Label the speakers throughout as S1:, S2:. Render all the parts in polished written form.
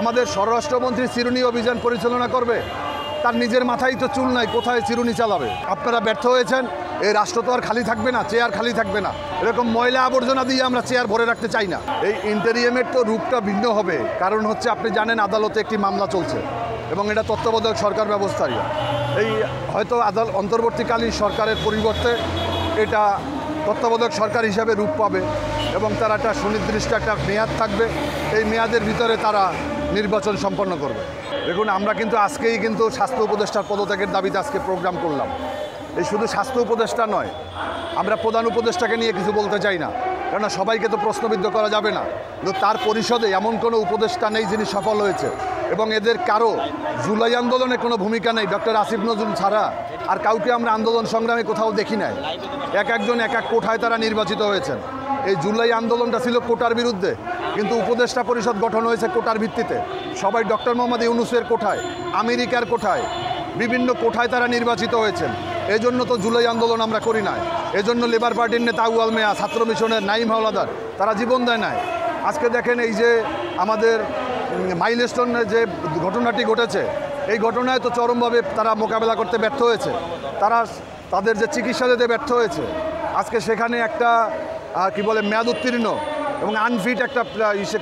S1: আমাদের স্বরাষ্ট্রমন্ত্রী চিরুনি অভিযান পরিচালনা করবে, তার নিজের মাথায় তো চুল নাই, কোথায় চিরুনি চালাবে? আপনারা ব্যর্থ হয়েছেন। এই রাষ্ট্র তো আর খালি থাকবে না, চেয়ার খালি থাকবে না। এরকম ময়লা আবর্জনা দিয়ে আমরা চেয়ার ভরে রাখতে চাই না। এই ইন্টারিয়ামের তো রূপটা ভিন্ন হবে, কারণ হচ্ছে আপনি জানেন আদালতে একটি মামলা চলছে এবং এটা তত্ত্বাবধায়ক সরকার ব্যবস্থারই। এই হয়তো অন্তর্বর্তীকালীন সরকারের পরিবর্তে এটা তত্ত্বাবধায়ক সরকার হিসাবে রূপ পাবে এবং তার একটা সুনির্দিষ্ট একটা মেয়াদ থাকবে। এই মেয়াদের ভিতরে তারা নির্বাচন সম্পন্ন করবে। দেখুন, আমরা কিন্তু আজকেই কিন্তু স্বাস্থ্য উপদেষ্টার পদত্যাগের দাবিতে আজকে প্রোগ্রাম করলাম। এই শুধু স্বাস্থ্য উপদেষ্টা নয়, আমরা প্রধান উপদেষ্টাকে নিয়ে কিছু বলতে চাই না, কেননা সবাইকে তো প্রশ্নবিদ্ধ করা যাবে না। কিন্তু তার পরিষদে এমন কোনো উপদেষ্টা নেই যিনি সফল হয়েছে এবং এদের কারো জুলাই আন্দোলনে কোনো ভূমিকা নেই। ডক্টর আসিফ নজরুল ছাড়া আর কাউকে আমরা আন্দোলন সংগ্রামে কোথাও দেখি নাই। একজন এক এক কোঠায় তারা নির্বাচিত হয়েছেন। এই জুলাই আন্দোলনটা ছিল কোটার বিরুদ্ধে, কিন্তু উপদেষ্টা পরিষদ গঠন হয়েছে কোটার ভিত্তিতে। সবাই ডক্টর মোহাম্মদ ইউনূসের কোঠায়, আমেরিকার কোঠায়, বিভিন্ন কোঠায় তারা নির্বাচিত হয়েছেন। এই জন্য তো জুলাই আন্দোলন আমরা করি নাই। এজন্য লেবার পার্টির নেতা আউয়াল মিয়া, ছাত্র মিশনের নাইম হাওলাদার, তারা জীবন দেয় নাই। আজকে দেখেন এই যে আমাদের মাইলস্টোনে যে ঘটনাটি ঘটেছে, এই ঘটনায় তো চরমভাবে তারা মোকাবেলা করতে ব্যর্থ হয়েছে। তারা তাদের যে চিকিৎসা দিতে ব্যর্থ হয়েছে। আজকে সেখানে একটা কি বলে মেয়াদ উত্তীর্ণ এবং আনফিট একটা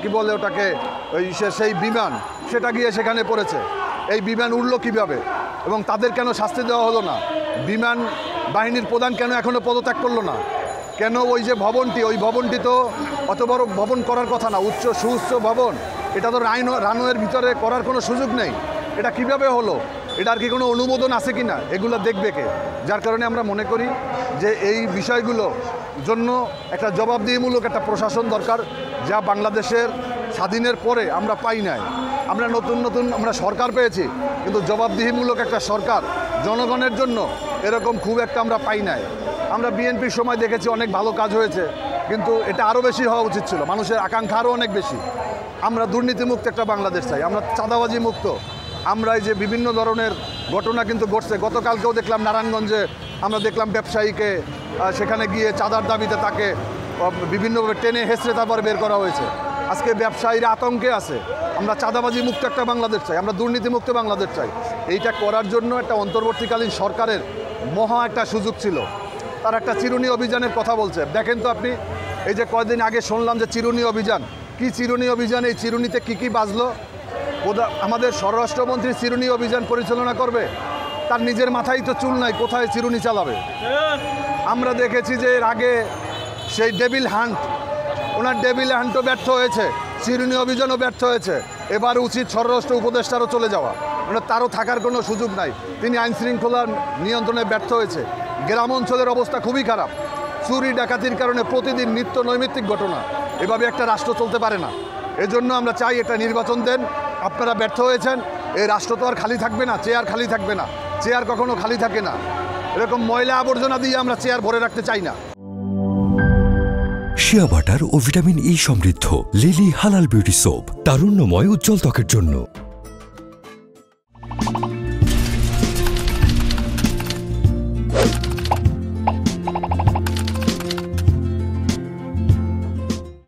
S1: কি বলে ওটাকে সেই বিমান, সেটা গিয়ে সেখানে পড়েছে। এই বিমান উড়ল কীভাবে এবং তাদের কেন শাস্তি দেওয়া হলো না? বিমান বাহিনীর প্রধান কেন এখনও পদত্যাগ করলো না? কেন ওই যে ভবনটি, ওই ভবনটি তো অত বড় ভবন করার কথা না, সুউচ্চ ভবন, এটা তো রানওয়ের ভিতরে করার কোনো সুযোগ নেই। এটা কিভাবে হলো? এটার কি কোনো অনুমোদন আছে কি না? এগুলো দেখবে কে? যার কারণে আমরা মনে করি যে এই বিষয়গুলো জন্য একটা জবাবদিহিমূলক একটা প্রশাসন দরকার, যা বাংলাদেশের স্বাধীনের পরে আমরা পাই নাই। আমরা নতুন আমরা সরকার পেয়েছি, কিন্তু জবাবদিহিমূলক একটা সরকার জনগণের জন্য এরকম খুব একটা আমরা পাই নাই। আমরা বিএনপির সময় দেখেছি অনেক ভালো কাজ হয়েছে, কিন্তু এটা আরও বেশি হওয়া উচিত ছিল। মানুষের আকাঙ্ক্ষা আরও অনেক বেশি। আমরা দুর্নীতিমুক্ত একটা বাংলাদেশ চাই, আমরা চাঁদাবাজি মুক্ত। আমরা এই যে বিভিন্ন ধরনের ঘটনা কিন্তু ঘটছে, গতকালকেও দেখলাম নারায়ণগঞ্জে আমরা দেখলাম ব্যবসায়ীকে সেখানে গিয়ে চাঁদার দাবিতে তাকে বিভিন্নভাবে টেনে হেঁচড়ে তারপরে বের করা হয়েছে। আজকে ব্যবসায়ীরা আতঙ্কে আছে। আমরা চাঁদাবাজি মুক্ত একটা বাংলাদেশ চাই, আমরা দুর্নীতিমুক্ত বাংলাদেশ চাই। এইটা করার জন্য একটা অন্তর্বর্তীকালীন সরকারের মহা একটা সুযোগ ছিল। তার একটা চিরুনি অভিযানের কথা বলছে। দেখেন তো আপনি, এই যে কয়েকদিন আগে শুনলাম যে চিরুনি অভিযান, কি চিরুনি অভিযান? এই চিরুনিতে কি বাজলো? আমাদের স্বরাষ্ট্রমন্ত্রী চিরুনি অভিযান পরিচালনা করবে, তার নিজের মাথায় তো চুল নাই, কোথায় চিরুনি চালাবে? আমরা দেখেছি যে এর আগে সেই ডেভিল হান্ট, ওনার ডেভিল হান্টও ব্যর্থ হয়েছে, চিরুনি অভিযানও ব্যর্থ হয়েছে। এবার উচিত স্বরাষ্ট্র উপদেষ্টারও চলে যাওয়া, তারও থাকার কোনো সুযোগ নাই। তিনি আইন শৃঙ্খলা নিয়ন্ত্রণে ব্যর্থ হয়েছে। গ্রাম অঞ্চলের অবস্থা খুবই খারাপ। চুরি ডাকাতির কারণে প্রতিদিন নিত্য নৈমিত্তিক ঘটনা। এভাবে একটা রাষ্ট্র চলতে পারে না। এজন্য আমরা চাই একটা নির্বাচন দেন। আপনারা ব্যর্থ হয়েছেন। এই রাষ্ট্র তো আর খালি থাকবে না, চেয়ার খালি থাকবে না। চেয়ার কখনো খালি থাকে না। এরকম ময়লা আবর্জনা দিয়ে আমরা চেয়ার ভরে রাখতে চাই না।
S2: শিয়া বাটার ও ভিটামিন ই সমৃদ্ধ লিলি হালাল বিউটি সোপ, তারুণ্যময় উজ্জ্বল ত্বকের জন্য।